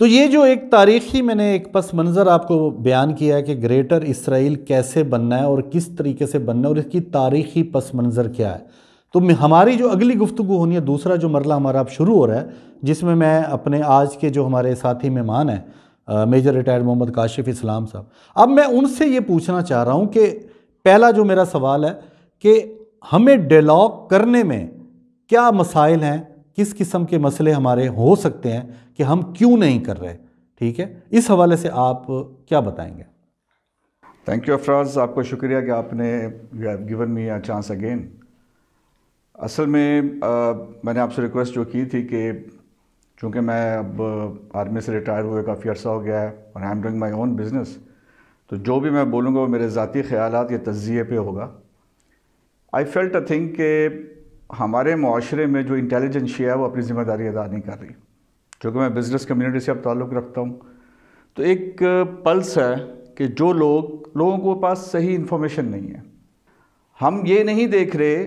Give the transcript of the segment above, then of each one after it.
تو یہ جو ایک تاریخی میں نے ایک پس منظر آپ کو بیان کیا ہے کہ گریٹر اسرائیل کیسے بننا ہے اور کس طریقے سے بننا ہے اور اس کی تاریخی پس منظر کیا ہے، تو ہماری جو اگلی گفتگو ہونی ہے، دوسرا جو مرحلہ ہمارا اب شروع ہو رہا ہے، جس میں اپنے آج کے جو ہمارے ساتھی مہمان ہیں میجر ریٹائرڈ محمد کاشف اسلام صاحب، اب میں ان سے یہ پوچھنا چاہ رہا ہوں کہ پہلا جو میرا سوال ہے کہ ہمیں ڈیلاگ کرنے میں کیا مسائل ہیں، کس قسم کے مسئلے ہمارے ہو سکتے ہیں کہ ہم کیوں نہیں کر رہے، ٹھیک ہے، اس حوالے سے آپ کیا بتائیں گے؟ تھینک یو افراز، آپ کو شکریہ کہ آپ نے given me a chance again. اصل میں نے آپ سے ریکویسٹ جو کی تھی کہ چونکہ میں اب آرمی سے ریٹائر ہوئے کافی عرصہ ہو گیا ہے اور I am doing my own business, تو جو بھی میں بولوں گا وہ میرے ذاتی خیالات یا تجزیے پہ ہوگا۔ آئی فیلٹ اے تھنگ کہ ہمارے معاشرے میں جو انٹیلیجنشیا ہے وہ اپنی ذمہ داری ادا نہیں کر رہی۔ چونکہ میں بزنس کمیونٹی سے اب تعلق رکھتا ہوں، تو ایک پلس ہے کہ جو لوگوں کو پاس صحیح انفارمیشن نہیں ہے۔ ہم یہ نہیں دیکھ رہے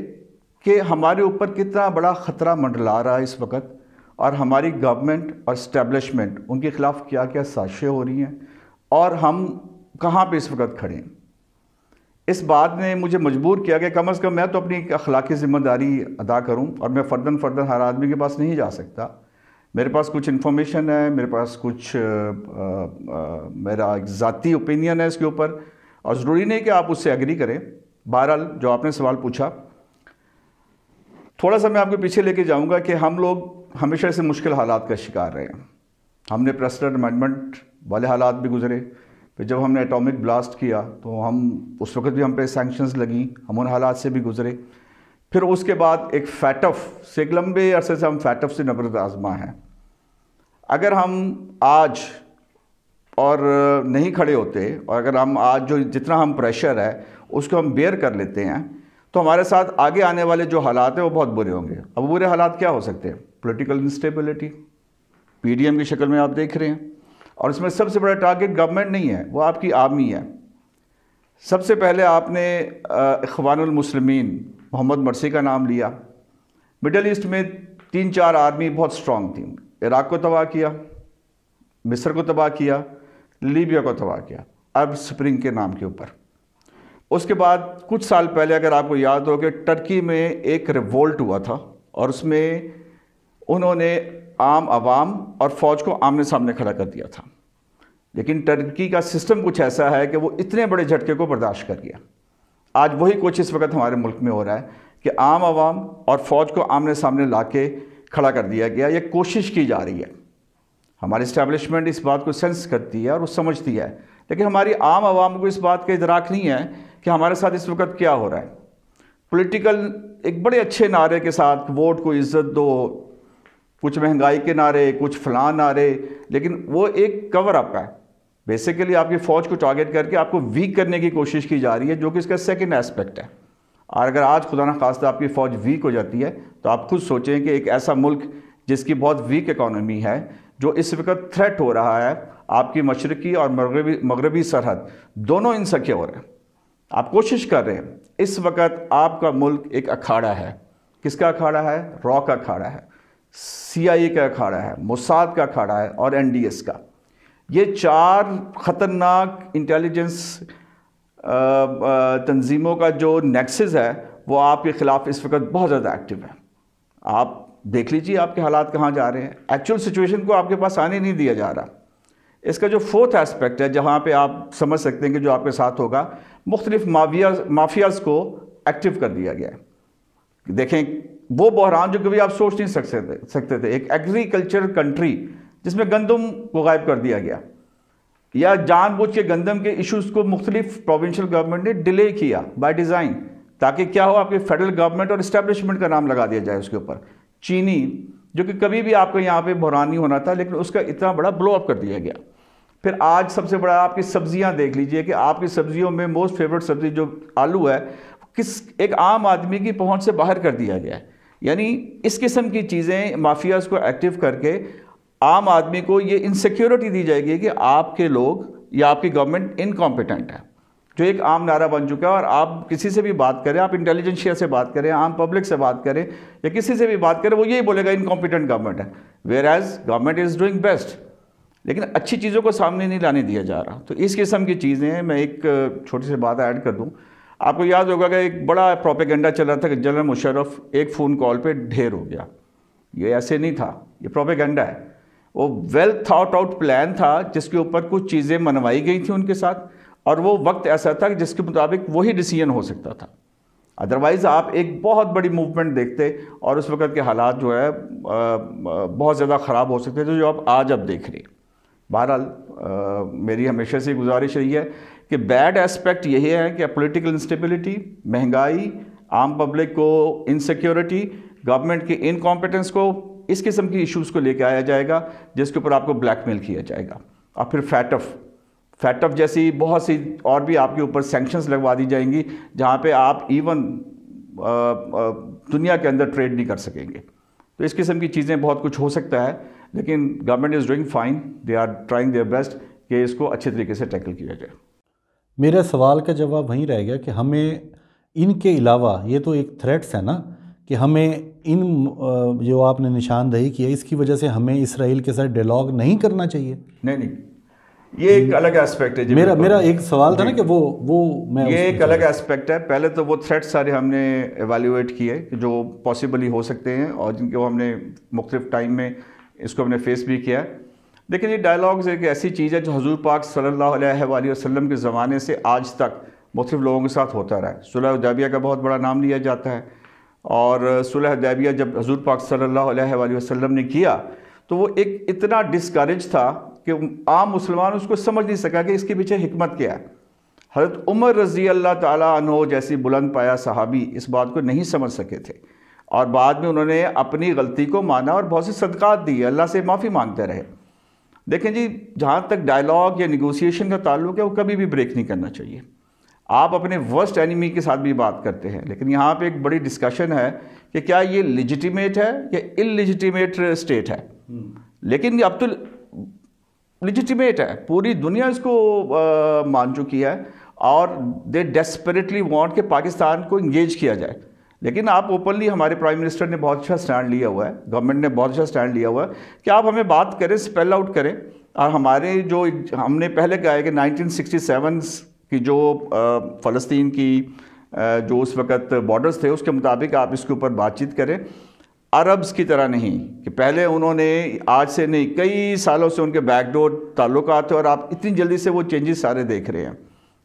کہ ہمارے اوپر کتنا بڑا خطرہ منڈلا رہا ہے اس وقت، اور ہماری گورنمنٹ اور اسٹیبلشمنٹ ان کے خلاف کیا کیا سازشیں ہو رہی ہیں، اور ہم کہاں پہ اس وقت کھڑے ہیں۔ اس بات نے مجھے مجبور کیا کہ کم از کم میں تو اپنی اخلاقی ذمہ داری ادا کروں، اور میں فرداً ہر آدمی کے پاس نہیں جا سکتا۔ میرے پاس کچھ انفارمیشن ہے، میرے پاس کچھ میرا ایک ذاتی اوپینین ہے اس کے اوپر، اور ضروری نہیں کہ آپ اس سے ایگری کریں۔ بہرحال جو آپ نے سوال پوچھا، تھوڑا سا میں آپ کے پیچھے لے کے جاؤں گا کہ ہم لوگ ہمیشہ سے مشکل حالات کا شکار رہے ہیں۔ ہم نے پریسیڈنٹ امینڈمنٹ والے حالات بھی گزرے، پھر جب ہم نے ایٹامک بلاسٹ کیا تو اس وقت بھی ہم پہ سینکشنز لگیں، ہم ان حالات سے بھی گزرے۔ پھر اس کے بعد ایک فیٹف سے، ایک لمبے عرصے سے ہم فیٹف سے نبرد آزما ہیں۔ اگر ہم آج اور نہیں کھڑے ہوتے، اور اگر ہم آج جو جتنا ہم پریشر ہے اس کو ہم بیئر کر لیتے ہیں، تو ہمارے ساتھ آگے آنے والے جو حالات ہیں وہ بہت برے ہوں گے۔ اب برے حالات کیا ہو سکتے ہیں؟ Political instability P D M کی شکل میں آپ دیکھ رہے ہیں، اور اس میں سب سے بڑا ٹارگٹ گورنمنٹ نہیں ہے، وہ آپ کی آرمی ہے۔ سب سے پہلے آپ نے اخوان المسلمین محمد مرسی کا نام لیا۔ مڈل ایسٹ میں 3-4 آرمی بہت سٹرونگ تھیں۔ عراق کو تباہ کیا، مصر کو تباہ کیا، لیبیا کو تباہ کیا، عرب سپرنگ کے نام کے اوپر۔ اس کے بعد کچھ سال پہلے اگر آپ کو یاد ہو کہ ٹرکی میں ایک ریوولٹ ہوا تھا، اور اس میں انہوں نے عام عوام اور فوج کو آمنے سامنے کھڑا کر دیا تھا۔ لیکن ٹرکی کا سسٹم کچھ ایسا ہے کہ وہ اتنے بڑے جھٹکے کو برداشت کر گیا۔ آج وہی کچھ اس وقت ہمارے ملک میں ہو رہا ہے کہ عام عوام اور فوج کو آمنے سامنے لا کے کھڑا کر دیا گیا۔ یہ کوشش کی جا رہی ہے، ہماری اسٹیبلشمنٹ اس بات کو سینس کرتی ہے اور وہ سمجھتی ہے، لیکن ہماری عام عوام کو اس بات کا ادراک نہیں ہے کہ ہمارے ساتھ اس وقت کیا ہو رہا ہے۔ پولیٹیکل ایک بڑے اچھے نعرے کے ساتھ ووٹ کو عزت دو، کچھ مہنگائی کے نعرے، کچھ فلاں نعرے، لیکن وہ ایک کور اپ ہے۔ بیسیکلی آپ کی فوج کو ٹارگٹ کر کے آپ کو ویک کرنے کی کوشش کی جا رہی ہے، جو کہ اس کا سیکنڈ ایسپیکٹ ہے۔ اور اگر آج خدا نخواستہ آپ کی فوج ویک ہو جاتی ہے تو آپ خود سوچیں کہ ایک ایسا ملک جس کی بہت ویک اکانومی ہے، جو اس وقت تھریٹ ہو رہا ہے، آپ کی مشرقی اور مغربی سرحد دونوں انسیکیور ہیں۔ آپ کوشش کر رہے ہیں۔ اس وقت آپ کا ملک ایک اکھاڑا ہے۔ کس کا اکھاڑا ہے؟ را کا اکھاڑا ہے، سی آئی اے کا اکھاڑا ہے، موساد کا اکھاڑا ہے، اور این ڈی ایس کا۔ یہ 4 خطرناک انٹیلیجنس تنظیموں کا جو نیکسس ہے وہ آپ کے خلاف اس وقت بہت زیادہ ایکٹیو ہے۔ آپ دیکھ لیجیے آپ کے حالات کہاں جا رہے ہیں۔ ایکچوئل سچویشن کو آپ کے پاس آنے نہیں دیا جا رہا۔ اس کا جو 4تھ ایسپیکٹ ہے، جہاں پہ آپ سمجھ سکتے ہیں کہ جو آپ کے ساتھ ہوگا، مختلف مافیاز کو ایکٹیو کر دیا گیا ہے۔ دیکھیں وہ بحران جو کبھی آپ سوچ نہیں سکتے تھے، ایک ایگریکلچر کنٹری جس میں گندم کو غائب کر دیا گیا، یا جان بوجھ کے گندم کے ایشوز کو مختلف پروونشل گورنمنٹ نے ڈیلے کیا بائی ڈیزائن، تاکہ کیا ہو، آپ کے فیڈرل گورنمنٹ اور اسٹیبلشمنٹ کا نام لگا دیا جائے اس کے اوپر۔ چینی، جو کہ کبھی بھی آپ کو یہاں پہ بحران نہیں ہونا تھا، لیکن اس کا اتنا بڑا بلو اپ کر دیا گیا۔ پھر آج سب سے بڑا آپ کی سبزیاں دیکھ لیجئے کہ آپ کی سبزیوں میں موسٹ فیوریٹ سبزی جو آلو ہے، ایک عام آدمی کی پہنچ سے باہر کر دیا گیا ہے۔ یعنی اس قسم کی چیزیں مافیاز کو ایکٹیو کر کے عام آدمی کو یہ انسیکیورٹی دی جائے گی کہ آپ کے لوگ یا آپ کی گورنمنٹ انکمپیٹنٹ ہے، جو ایک عام نعرہ بن چکا ہے۔ اور آپ کسی سے بھی بات کریں، آپ انٹیلیجنشیا سے بات کریں، عام پبلک سے بات کریں، یا کسی سے بھی بات کریں، وہ یہی بولے گا انکمپیٹنٹ گورنمنٹ ہے، where as government is doing best. لیکن اچھی چیزوں کو سامنے نہیں لانے دیا جا رہا. تو اس قسم کی چیزیں ہیں. میں ایک چھوٹی سی بات ایڈ کر دوں. آپ کو یاد ہوگا کہ ایک بڑا پروپیگنڈا چل رہا تھا کہ جنرل مشرف ایک فون کال پہ ڈھیر ہو گیا. یہ ایسے نہیں تھا, یہ پروپیگنڈا ہے. وہ ویل تھاٹ آؤٹ پلان تھا جس کے اوپر کچھ چیزیں منوائی گئی تھیں ان کے ساتھ, اور وہ وقت ایسا تھا جس کے مطابق وہی ڈیسیژن ہو سکتا تھا. ادروائز آپ ایک بہت بڑی موومنٹ دیکھتے اور اس وقت کے حالات جو ہے بہت زیادہ خراب ہو سکتے تھے جو آپ آج دیکھ رہے ہیں. بہرحال میری ہمیشہ سے گزارش رہی ہے کہ بیڈ اسپیکٹ یہی ہے کہ پولیٹیکل انسٹیبلٹی, مہنگائی, عام پبلک کو انسیکیورٹی, گورنمنٹ کی انکمپیٹنس کو, اس قسم کی ایشوز کو لے کے آیا جائے گا جس کے اوپر آپ کو بلیک میل کیا جائے گا. اور پھر فیٹف جیسی بہت سی اور بھی آپ کے اوپر سینکشنز لگوا دی جائیں گی جہاں پہ آپ ایون دنیا کے اندر ٹریڈ نہیں کر سکیں گے. تو اس قسم کی چیزیں بہت کچھ ہو سکتا ہے, لیکن government is doing fine, they are trying their best کہ اس کو اچھے طریقے سے ٹیکل کیا جائے. میرا سوال کا جواب وہیں رہ گیا کہ ہمیں ان کے علاوہ, یہ تو ایک تھریٹس ہے نا, کہ ہمیں ان جو آپ نے نشاندہی کی ہے اس کی وجہ سے ہمیں اسرائیل کے ساتھ ڈائلاگ نہیں کرنا چاہیے. نہیں, یہ ایک الگ ایسپیکٹ ہے جی. میرا ایک سوال تھا نا کہ وہ میں یہ ایک الگ ایسپیکٹ ہے. پہلے تو وہ تھریٹس سارے ہم نے ایویلیویٹ کیے کہ جو پاسبلی ہو سکتے ہیں اور جن کو ہم نے مختلف ٹائم میں اس کو ہم نے فیس بھی کیا ہے. لیکن یہ ڈائلاگز ایک ایسی چیز ہے جو حضور پاک صلی اللہ علیہ وآلہ وسلم کے زمانے سے آج تک مختلف لوگوں کے ساتھ ہوتا رہا ہے. صلح حدیبیہ کا بہت بڑا نام لیا جاتا ہے, اور صلح حدیبیہ جب حضور پاک صلی اللہ علیہ وآلہ وسلم نے کیا تو وہ ایک اتنا ڈسکریج تھا کہ عام مسلمان اس کو سمجھ نہیں سکا کہ اس کے پیچھے حکمت کیا ہے. حضرت عمر رضی اللہ تعالیٰ عنہ جیسی بلند پایا صحابی اس بات کو نہیں سمجھ سکے تھے, اور بعد میں انہوں نے اپنی غلطی کو مانا اور بہت سے صدقات دیے, اللہ سے معافی مانگتے رہے. دیکھیں جی, جہاں تک ڈائلاگ یا نیگوسیشن کا تعلق ہے وہ کبھی بھی بریک نہیں کرنا چاہیے. آپ اپنے ورسٹ اینیمی کے ساتھ بھی بات کرتے ہیں, لیکن یہاں پہ ایک بڑی ڈسکشن ہے کہ کیا یہ لیجیٹیمیٹ ہے یا انلیجیٹیمیٹ اسٹیٹ ہے. لیکن اب تو لیجیٹیمیٹ ہے, پوری دنیا اس کو مان چکی ہے, اور دے ڈیسپریٹلی وانٹ کہ پاکستان کو انگیج کیا جائے. لیکن آپ اوپنلی, ہمارے پرائم منسٹر نے بہت اچھا سٹینڈ لیا ہوا ہے, گورنمنٹ نے بہت اچھا سٹینڈ لیا ہوا ہے کہ آپ ہمیں بات کریں, اسپیل آؤٹ کریں. اور ہمارے جو ہم نے پہلے کہا ہے کہ 1967 کی جو فلسطین کی جو اس وقت بارڈرز تھے اس کے مطابق آپ اس کے اوپر بات چیت کریں. عربز کی طرح نہیں کہ پہلے انہوں نے, آج سے نہیں, کئی سالوں سے ان کے بیک ڈور تعلقات ہیں اور آپ اتنی جلدی سے وہ چینجز سارے دیکھ رہے ہیں.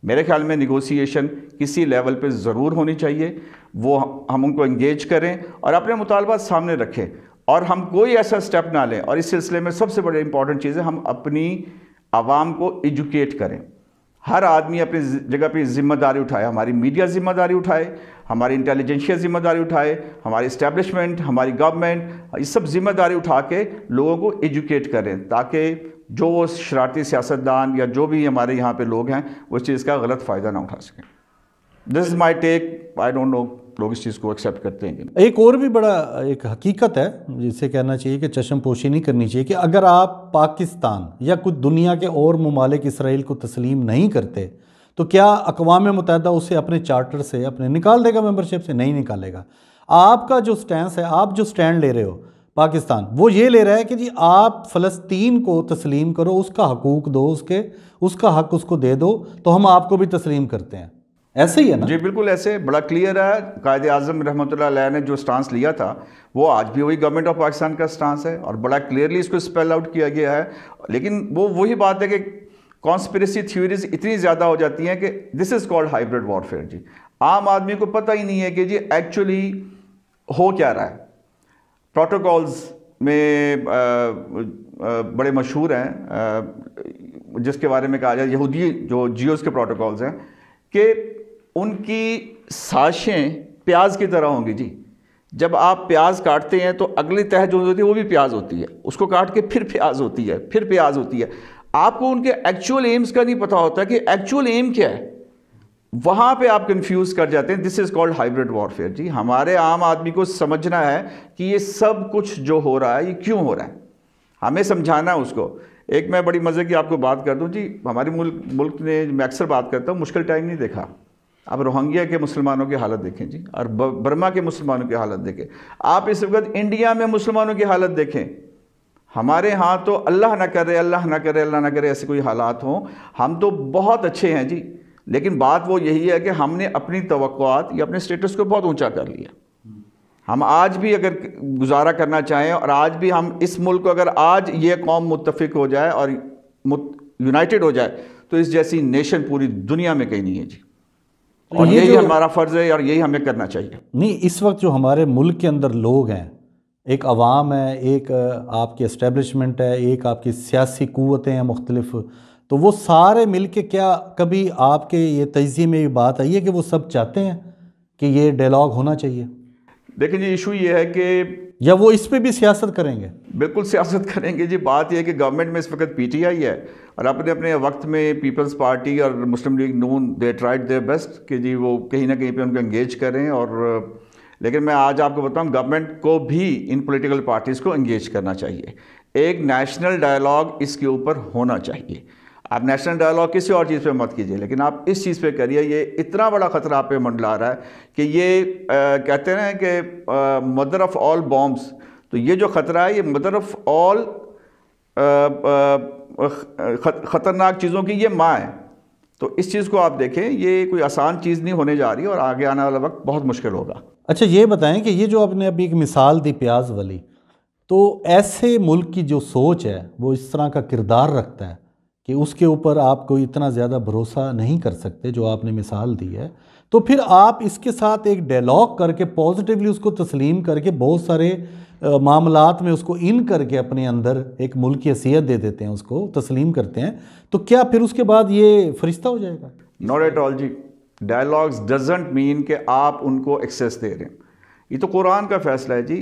میرے خیال میں نیگوسیشن کسی لیول پہ ضرور ہونی چاہیے, وہ ہم ان کو انگیج کریں اور اپنے مطالبات سامنے رکھیں, اور ہم کوئی ایسا سٹیپ نہ لیں. اور اس سلسلے میں سب سے بڑی امپورٹنٹ چیز ہے ہم اپنی عوام کو ایجوکیٹ کریں. ہر آدمی اپنی جگہ پہ ذمہ داری اٹھائے, ہماری میڈیا ذمہ داری اٹھائے, ہماری انٹیلیجنشیا ذمہ داری اٹھائے, ہماری اسٹیبلشمنٹ, ہماری گورنمنٹ, یہ سب ذمہ داری اٹھا کے لوگوں کو ایجوکیٹ کریں, تاکہ جو وہ شرارتی سیاستدان یا جو بھی ہمارے یہاں پہ لوگ ہیں وہ اس چیز کا غلط فائدہ نہ اٹھا سکیں. دس از مائی ٹیک. آئی ڈونٹ نو لوگ اس چیز کو ایکسیپٹ کرتے ہیں. ایک اور بھی بڑا ایک حقیقت ہے جسے کہنا چاہیے کہ چشم پوشی نہیں کرنی چاہیے کہ اگر آپ پاکستان یا کچھ دنیا کے اور ممالک اسرائیل کو تسلیم نہیں کرتے تو کیا اقوام متحدہ اسے اپنے چارٹر سے اپنے نکال دے گا, ممبرشپ سے؟ نہیں نکالے گا. آپ کا جو سٹینس ہے, آپ جو سٹینڈ لے رہے ہو پاکستان, وہ یہ لے رہا ہے کہ جی آپ فلسطین کو تسلیم کرو, اس کا حقوق دو, اس کا حق اس کو دے دو, تو ہم آپ کو بھی تسلیم کرتے ہیں. ایسے ہی ہے نا؟ جی بالکل ایسے, بڑا کلیئر ہے. قائد اعظم رحمۃ اللہ علیہ نے جو سٹانس لیا تھا وہ آج بھی وہی گورنمنٹ آف پاکستان کا سٹانس ہے, اور بڑا کلیئرلی اس کو اسپیل آؤٹ کیا گیا ہے. لیکن وہ وہی بات ہے کہ کانسپریسی تھیوریز اتنی زیادہ ہو جاتی ہیں کہ دس از کالڈ ہائبرڈ وارفیئر. جی عام آدمی کو پتہ ہی نہیں ہے کہ جی ایکچولی ہو کیا رہا ہے. پروٹوکولز میں بڑے مشہور ہیں جس کے بارے میں کہا جائے, یہودی جو جیوز کے پروٹوکولز ہیں, کہ ان کی سازشیں پیاز کی طرح ہوں گی. جی جب آپ پیاز کاٹتے ہیں تو اگلی تہہ جو ہوتی ہے وہ بھی پیاز ہوتی ہے, اس کو کاٹ کے پھر پیاز ہوتی ہے, پھر پیاز ہوتی ہے. آپ کو ان کے ایکچول ایمز کا نہیں پتہ ہوتا کہ ایکچول ایم کیا ہے, وہاں پہ آپ کنفیوز کر جاتے ہیں. دس از کالڈ ہائبرڈ وارفیئر. جی ہمارے عام آدمی کو سمجھنا ہے کہ یہ سب کچھ جو ہو رہا ہے یہ کیوں ہو رہا ہے, ہمیں سمجھانا ہے اس کو. ایک میں بڑی مزے کی آپ کو بات کر دوں. جی ہمارے ملک نے, میں اکثر بات کرتا ہوں, مشکل ٹائم نہیں دیکھا. آپ روہنگیا کے مسلمانوں کی حالت دیکھیں جی, اور برما کے مسلمانوں کی حالت دیکھیں. آپ اس وقت انڈیا میں مسلمانوں کی حالت دیکھیں. ہمارے ہاں تو اللہ نہ کرے اللہ نہ کرے اللہ نہ کرے ایسے کوئی حالات ہوں، ہم تو بہت اچھے ہیں جی، لیکن بات وہ یہی ہے کہ ہم نے اپنی توقعات یا اپنے سٹیٹس کو بہت اونچا کر لیا. ہم آج بھی اگر گزارا کرنا چاہیں اور آج بھی ہم اس ملک کو اگر آج یہ قوم متفق ہو جائے اور یونائٹڈ ہو جائے تو اس جیسی نیشن پوری دنیا میں کہیں نہیں ہے جی. اور یہی ہمارا فرض ہے اور یہی ہمیں کرنا چاہیے. نہیں، اس وقت جو ہمارے ملک کے اندر لوگ ہیں، ایک عوام ہے، ایک آپ کی اسٹیبلشمنٹ ہے، ایک آپ کی سیاسی قوتیں ہیں مختلف، تو وہ سارے مل کے کیا کبھی آپ کے یہ تجزیے میں یہ بات آئی ہے کہ وہ سب چاہتے ہیں کہ یہ ڈائلاگ ہونا چاہیے؟ دیکھیں جی، ایشو یہ ہے کہ یا وہ اس پہ بھی سیاست کریں گے؟ بالکل سیاست کریں گے جی. بات یہ ہے کہ گورنمنٹ میں اس وقت پی ٹی آئی ہے اور اپنے وقت میں پیپلز پارٹی اور مسلم لیگ نون دے ٹرائیڈ دیئر بیسٹ کہ جی وہ کہیں نہ کہیں پہ ان کو انگیج کریں. اور لیکن میں آج آپ کو بتاؤں گورنمنٹ کو بھی ان پولیٹیکل پارٹیز کو انگیج کرنا چاہیے. ایک نیشنل ڈائلاگ اس کے اوپر ہونا چاہیے. آپ نیشنل ڈائلاگ کسی اور چیز پہ مت کیجیے، لیکن آپ اس چیز پہ کریے. یہ اتنا بڑا خطرہ آپ پہ منڈلا رہا ہے کہ یہ کہتے ہیں کہ مدر آف آل بامبس، تو یہ جو خطرہ ہے یہ مدر آف آل خطرناک چیزوں کی یہ ماں ہے. تو اس چیز کو آپ دیکھیں، یہ کوئی آسان چیز نہیں ہونے جا رہی اور آگے آنے والا وقت بہت مشکل ہوگا. اچھا یہ بتائیں کہ یہ جو آپ نے ابھی ایک مثال دی پیاز والی، تو ایسے ملک کی جو سوچ ہے وہ اس طرح کا کردار رکھتا ہے کہ اس کے اوپر آپ کوئی اتنا زیادہ بھروسہ نہیں کر سکتے جو آپ نے مثال دی ہے، تو پھر آپ اس کے ساتھ ایک ڈائلاگ کر کے پازیٹیولی اس کو تسلیم کر کے بہت سارے معاملات میں اس کو ان کر کے اپنے اندر ایک ملک کی حیثیت دے دیتے ہیں، اس کو تسلیم کرتے ہیں، تو کیا پھر اس کے بعد یہ فرشتہ ہو جائے گا؟ ناٹ ایٹ آل جی. ڈائلاگز ڈزنٹ مین کہ آپ ان کو ایکسیس دے رہے ہیں. یہ تو قرآن کا فیصلہ ہے جی.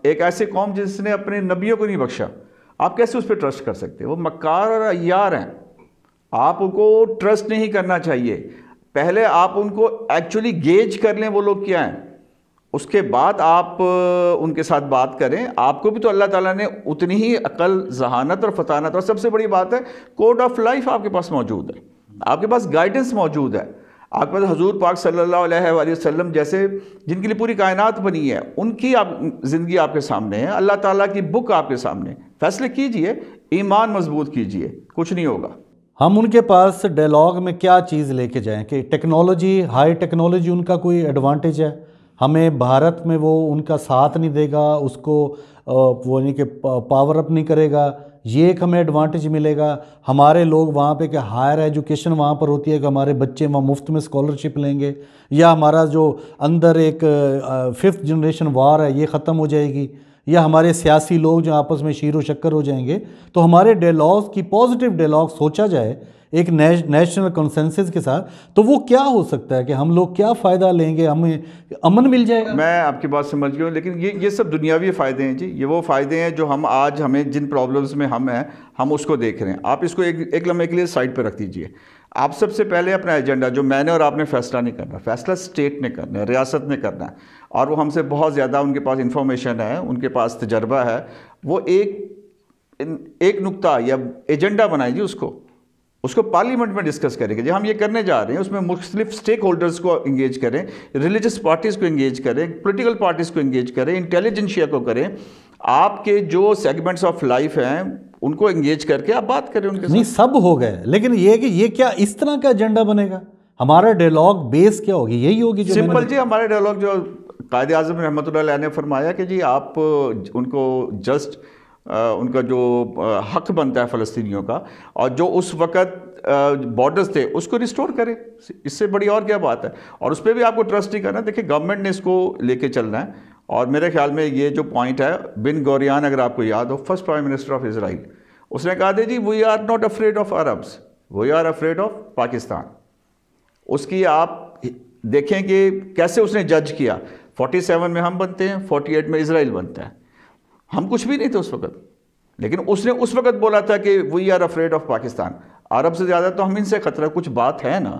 ایک ایسے قوم جس نے اپنے نبیوں کو نہیں بخشا، آپ کیسے اس پہ ٹرسٹ کر سکتے؟ وہ مکار اور عیار ہیں. آپ کو ٹرسٹ نہیں کرنا چاہیے. پہلے آپ ان کو ایکچولی گیج کر لیں وہ لوگ کیا ہیں، اس کے بعد آپ ان کے ساتھ بات کریں. آپ کو بھی تو اللہ تعالیٰ نے اتنی ہی عقل، ذہانت اور فطانت، اور سب سے بڑی بات ہے کوڈ آف لائف آپ کے پاس موجود ہے، آپ کے پاس گائیڈنس موجود ہے. آپ کے پاس حضور پاک صلی اللہ علیہ وآلہ وسلم جیسے جن کے لیے پوری کائنات بنی ہے، ان کی زندگی آپ کے سامنے ہے، اللہ تعالیٰ کی بک آپ کے سامنے. فیصلے کیجئے، ایمان مضبوط کیجئے، کچھ نہیں ہوگا. ہم ان کے پاس ڈائلاگ میں کیا چیز لے کے جائیں کہ ٹیکنالوجی، ہائی ٹیکنالوجی ان کا کوئی ایڈوانٹیج ہے؟ ہمیں بھارت میں وہ ان کا ساتھ نہیں دے گا، اس کو وہ نہیں کہ پاور اپ نہیں کرے گا، یہ ایک ہمیں ایڈوانٹیج ملے گا. ہمارے لوگ وہاں پہ کہ ہائر ایجوکیشن وہاں پر ہوتی ہے کہ ہمارے بچے وہاں مفت میں اسکالرشپ لیں گے، یا ہمارا جو اندر ایک 5th جنریشن وار ہے یہ ختم ہو جائے گی، یا ہمارے سیاسی لوگ جو آپس میں شیر و شکر ہو جائیں گے. تو ہمارے ڈائلاگز کی پازیٹیو ڈائلاگ سوچا جائے ایک نیشنل کنسنسس کے ساتھ، تو وہ کیا ہو سکتا ہے کہ ہم لوگ کیا فائدہ لیں گے، ہمیں امن مل جائے گا؟ میں آپ کی بات سمجھ گیا ہوں، لیکن یہ سب دنیاوی فائدے ہیں جی. یہ وہ فائدے ہیں جو ہمیں جن پرابلمز میں ہم ہیں ہم اس کو دیکھ رہے ہیں. آپ اس کو ایک لمحے کے لیے سائڈ پہ رکھ دیجئے. آپ سب سے پہلے اپنا ایجنڈا، جو میں نے اور آپ نے فیصلہ نہیں کرنا، فیصلہ اسٹیٹ نے کرنا ہے، ریاست نے کرنا ہے، اور وہ ہم سے بہت زیادہ ان کے پاس انفارمیشن ہے، ان کے پاس تجربہ ہے. وہ ایک نقطہ یا ایجنڈا بنائیں جی، اس کو پارلیمنٹ میں ڈسکس کریں گے. جی ہم یہ کرنے جا رہے ہیں، اس میں مختلف سٹیک ہولڈرز کو انگیج کریں، ریلیجس پارٹیز کو انگیج کریں، پولیٹیکل پارٹیز کو انگیج کریں، انٹیلیجنشیا کو کریں. آپ کے جو سیگمنٹس آف لائف ہیں ان کو انگیج کر کے آپ بات کریں ان کے ساتھ. نہیں سب ہو گئے، لیکن یہ کہ یہ کیا اس طرح کا ایجنڈا بنے گا؟ ہمارا ڈائلاگ بیس کیا ہوگی؟ یہی ہوگی جو سمپل جی. ہمارے ڈائلاگ جو قائد اعظم رحمۃ اللہ علیہ نے فرمایا کہ جی آپ ان کو جسٹ ان کا جو حق بنتا ہے فلسطینیوں کا، اور جو اس وقت بارڈرز تھے اس کو ریسٹور کرے. اس سے بڑی اور کیا بات ہے؟ اور اس پہ بھی آپ کو ٹرسٹ نہیں کرنا. دیکھیں گورنمنٹ نے اس کو لے کے چلنا ہے، اور میرے خیال میں یہ جو پوائنٹ ہے، بن گوریان اگر آپ کو یاد ہو، first prime minister of Israel, اس نے کہا تھا جی we are not afraid of Arabs, we are afraid of Pakistan. اس کی آپ دیکھیں کہ کیسے اس نے جج کیا. 47 میں ہم بنتے ہیں، 48 میں اسرائیل بنتا ہے. ہم کچھ بھی نہیں تھے اس وقت، لیکن اس نے اس وقت بولا تھا کہ we are afraid of Pakistan. عرب سے زیادہ تو ہم ان سے خطرہ، کچھ بات ہے نا،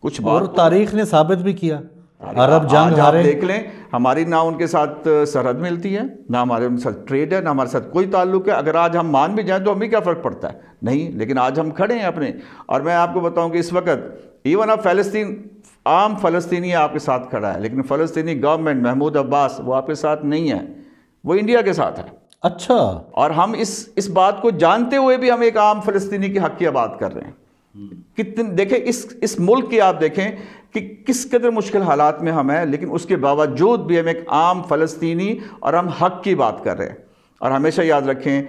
کچھ بات. اور تاریخ نے ثابت بھی کیا، عرب جنگ ہارے. دیکھ لیں ہماری نہ ان کے ساتھ سرحد ملتی ہے، نہ ہمارے ان کے ساتھ ٹریڈ ہے، نہ ہمارے ساتھ کوئی تعلق ہے. اگر آج ہم مان بھی جائیں تو ہمیں کیا فرق پڑتا ہے؟ نہیں. لیکن آج ہم کھڑے ہیں اپنے. اور میں آپ کو بتاؤں کہ اس وقت ایون آف فلسطین، عام فلسطینی آپ کے ساتھ کھڑا ہے، لیکن فلسطینی گورنمنٹ، محمود عباس، وہ آپ کے ساتھ نہیں ہے، وہ انڈیا کے ساتھ ہے. اچھا، اور ہم اس بات کو جانتے ہوئے بھی ہم ایک عام فلسطینی کے حق کی بات کر رہے ہیں. کتنے دیکھیں اس ملک کی آپ دیکھیں کہ کس قدر مشکل حالات میں ہم ہیں، لیکن اس کے باوجود بھی ہم ایک عام فلسطینی اور ہم حق کی بات کر رہے ہیں. اور ہمیشہ یاد رکھیں،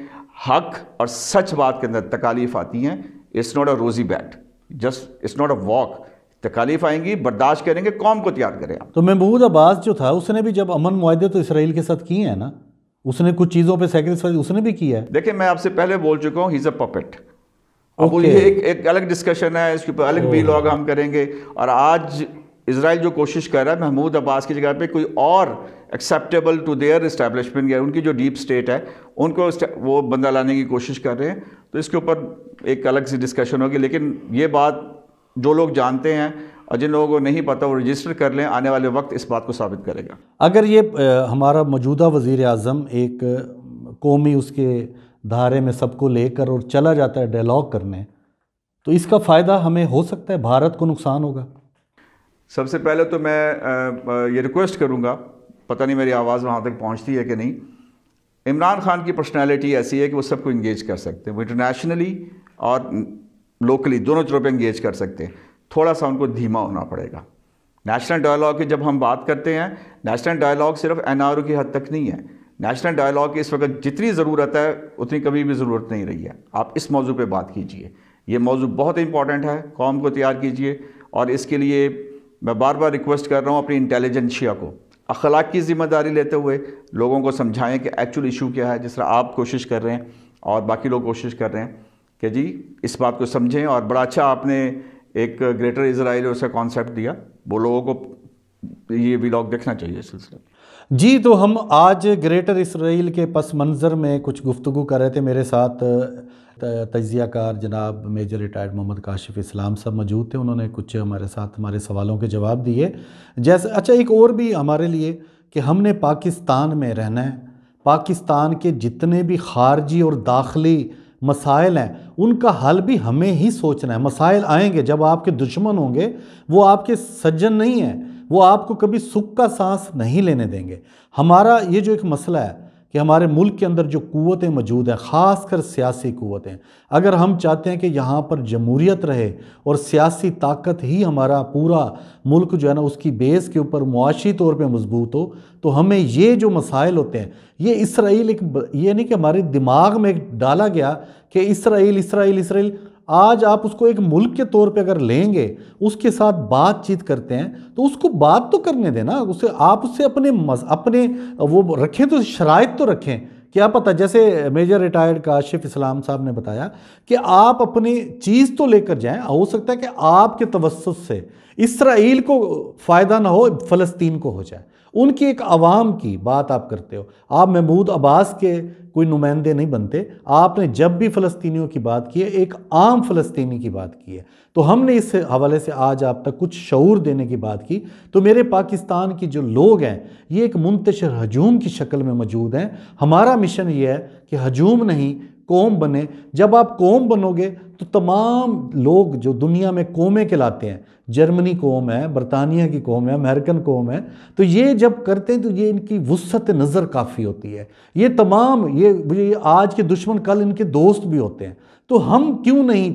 حق اور سچ بات کے اندر تکالیف آتی ہیں. It's not a rosy bed, just it's not a walk. تکالیف آئیں گی، برداشت کریں گے، قوم کو تیار کریں آپ. تو محمود عباس جو تھا اس نے بھی جب امن معاہدے تو اسرائیل کے ساتھ کیے ہیں نا، اس نے کچھ چیزوں پہ سیکریفائز اس نے بھی کیا ہے. دیکھیں میں آپ سے پہلے بول چکا ہوں، ہی از اے پپٹ. اب یہ ایک الگ ڈسکشن ہے، اس کے اوپر الگ وی لاگ ہم کریں گے. اور آج اسرائیل جو کوشش کر رہا ہے محمود عباس کی جگہ پہ کوئی اور ایکسیپٹیبل ٹو دیئر اسٹیبلشمنٹ، ان کی جو ڈیپ اسٹیٹ ہے ان کو وہ بندہ لانے کی کوشش کر رہے ہیں. تو اس کے اوپر ایک الگ سی ڈسکشن ہوگی. لیکن یہ بات جو لوگ جانتے ہیں اور جن لوگوں کو نہیں پتہ وہ رجسٹر کر لیں، آنے والے وقت اس بات کو ثابت کرے گا. اگر یہ ہمارا موجودہ وزیر اعظم ایک قومی اس کے دھارے میں سب کو لے کر اور چلا جاتا ہے ڈائلاگ کرنے، تو اس کا فائدہ ہمیں ہو سکتا ہے، بھارت کو نقصان ہوگا؟ سب سے پہلے تو میں یہ ریکویسٹ کروں گا، پتہ نہیں میری آواز وہاں تک پہنچتی ہے کہ نہیں. عمران خان کی پرسنالٹی ایسی ہے کہ وہ سب کو انگیج کر سکتے ہیں. وہ انٹرنیشنلی اور لوکلی دونوں طرف انگیج کر سکتے ہیں. تھوڑا سا ان کو دھیما ہونا پڑے گا. نیشنل ڈائلاگ کی جب ہم بات کرتے ہیں، نیشنل ڈائلاگ صرف NRO کی حد تک نہیں ہے. نیشنل ڈائلاگ کی اس وقت جتنی ضرورت ہے اتنی کبھی بھی ضرورت نہیں رہی ہے. آپ اس موضوع پہ بات کیجئے، یہ موضوع بہت امپورٹنٹ ہے. قوم کو تیار کیجئے. اور اس کے لیے میں بار بار ریکویسٹ کر رہا ہوں اپنی انٹیلیجنشیا کو اخلاقی ذمہ داری لیتے ہوئے لوگوں کو سمجھائیں کہ ایکچوئل ایشو کیا ہے. جس طرح آپ کوشش کر رہے ہیں اور باقی لوگ کوشش کر رہے ہیں کہ جی اس بات کو سمجھیں. اور بڑا اچھا آپ نے ایک گریٹر اسرائیل اور اس کا کانسیپٹ دیا، وہ لوگوں کو یہ ولاگ دیکھنا چاہیے اس سلسلے میں. جی، تو ہم آج گریٹر اسرائیل کے پس منظر میں کچھ گفتگو کر رہے تھے. میرے ساتھ تجزیہ کار جناب میجر ریٹائرڈ محمد کاشف اسلام صاحب موجود تھے. انہوں نے کچھ ہمارے ساتھ ہمارے سوالوں کے جواب دیے. جیسے اچھا ایک اور بھی ہمارے لیے کہ ہم نے پاکستان میں رہنا ہے. پاکستان کے جتنے بھی خارجی اور داخلی مسائل ہیں ان کا حل بھی ہمیں ہی سوچنا ہے. مسائل آئیں گے، جب آپ کے دشمن ہوں گے وہ آپ کے سجن نہیں ہیں، وہ آپ کو کبھی سکھ کا سانس نہیں لینے دیں گے. ہمارا یہ جو ایک مسئلہ ہے کہ ہمارے ملک کے اندر جو قوتیں موجود ہیں، خاص کر سیاسی قوتیں، اگر ہم چاہتے ہیں کہ یہاں پر جمہوریت رہے اور سیاسی طاقت ہی ہمارا پورا ملک جو ہے نا اس کی بیس کے اوپر معاشی طور پہ مضبوط ہو، تو ہمیں یہ جو مسائل ہوتے ہیں، یہ اسرائیل یہ نہیں کہ ہمارے دماغ میں ایک ڈالا گیا کہ اسرائیل اسرائیل اسرائیل. آج آپ اس کو ایک ملک کے طور پہ اگر لیں گے، اس کے ساتھ بات چیت کرتے ہیں تو اس کو بات تو کرنے دیں نا. آپ اس سے اپنے وہ رکھیں، تو شرائط تو رکھیں. کیا پتہ، جیسے میجر ریٹائرڈ کاشف اسلام صاحب نے بتایا کہ آپ اپنی چیز تو لے کر جائیں. ہو سکتا ہے کہ آپ کے توسط سے اسرائیل کو فائدہ نہ ہو، فلسطین کو ہو جائے. ان کی ایک عوام کی بات آپ کرتے ہو. آپ محمود عباس کے کوئی نمائندے نہیں بنتے. آپ نے جب بھی فلسطینیوں کی بات کی ہے، ایک عام فلسطینی کی بات کی ہے. تو ہم نے اس حوالے سے آج آپ تک کچھ شعور دینے کی بات کی. تو میرے پاکستان کی جو لوگ ہیں یہ ایک منتشر ہجوم کی شکل میں موجود ہیں. ہمارا مشن یہ ہے کہ ہجوم نہیں، قوم بنے. جب آپ قوم بنو گے تو تمام لوگ جو دنیا میں قومیں کہلاتے ہیں، جرمنی قوم ہے، برطانیہ کی قوم ہے، امریکن قوم ہے، تو یہ جب کرتے ہیں تو یہ ان کی وسعت نظر کافی ہوتی ہے. یہ تمام یہ آج کے دشمن کل ان کے دوست بھی ہوتے ہیں. تو ہم کیوں نہیں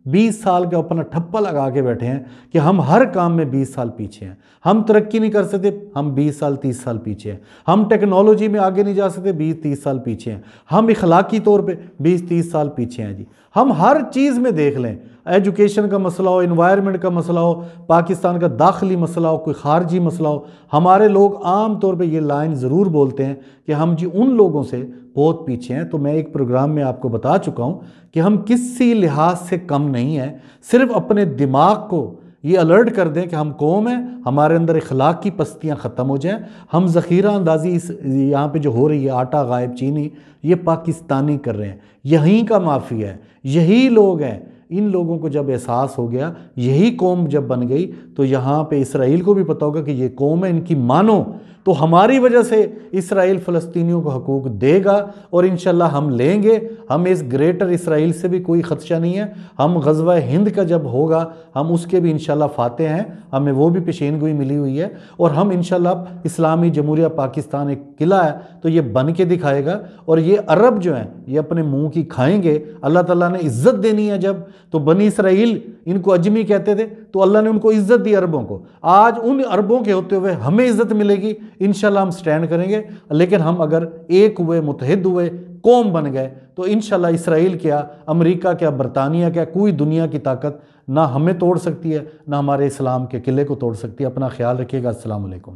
20 سال کا اپنا ٹھپا لگا کے بیٹھے ہیں کہ ہم ہر کام میں 20 سال پیچھے ہیں. ہم ترقی نہیں کر سکتے، ہم 20 سال 30 سال پیچھے ہیں. ہم ٹیکنالوجی میں آگے نہیں جا سکتے، 20-30 سال پیچھے ہیں. ہم اخلاقی طور پہ 20-30 سال پیچھے ہیں. جی ہم ہر چیز میں دیکھ لیں، ایجوکیشن کا مسئلہ ہو، انوائرمنٹ کا مسئلہ ہو، پاکستان کا داخلی مسئلہ ہو، کوئی خارجی مسئلہ ہو، ہمارے لوگ عام طور پہ یہ لائن ضرور بولتے ہیں کہ ہم جی ان لوگوں سے بہت پیچھے ہیں. تو میں ایک پروگرام میں آپ کو بتا چکا ہوں کہ ہم کسی لحاظ سے کم نہیں ہیں. صرف اپنے دماغ کو یہ الرٹ کر دیں کہ ہم قوم ہیں، ہمارے اندر اخلاق کی پستیاں ختم ہو جائیں. ہم ذخیرہ اندازی یہاں پہ جو ہو رہی ہے، آٹا غائب چینی، یہ پاکستانی کر رہے ہیں. یہیں کا مافیا ہے، یہی لوگ ہیں. ان لوگوں کو جب احساس ہو گیا، یہی قوم جب بن گئی، تو یہاں پہ اسرائیل کو بھی پتہ ہوگا کہ یہ قوم ہے، ان کی مانو. تو ہماری وجہ سے اسرائیل فلسطینیوں کو حقوق دے گا، اور انشاءاللہ ہم لیں گے۔ ہمیں اس گریٹر اسرائیل سے بھی کوئی خدشہ نہیں ہے۔ ہم غزوہ ہند کا جب ہوگا ہم اس کے بھی انشاءاللہ فاتح ہیں، ہمیں وہ بھی پیشین گوئی ملی ہوئی ہے، اور ہم انشاءاللہ اسلامی جمہوریہ پاکستان ایک قلعہ ہے تو یہ بن کے دکھائے گا، اور یہ عرب جو ہیں یہ اپنے منہ کی کھائیں گے۔ اللہ تعالیٰ نے عزت دینی ہے جب، تو بنی اسرائیل ان کو اجمی کہتے تھے تو اللہ نے ان کو عزت دی عربوں کو، آج ان عربوں کے ہوتے ہوئے ہمیں عزت ملے گی، انشاءاللہ ہم سٹینڈ کریں گے۔ لیکن ہم اگر ایک ہوئے، متحد ہوئے، قوم بن گئے تو انشاءاللہ اسرائیل کیا، امریکہ کیا، برطانیہ کیا، کوئی دنیا کی طاقت نہ ہمیں توڑ سکتی ہے، نہ ہمارے اسلام کے قلعے کو توڑ سکتی ہے۔ اپنا خیال رکھیے گا۔ السلام علیکم۔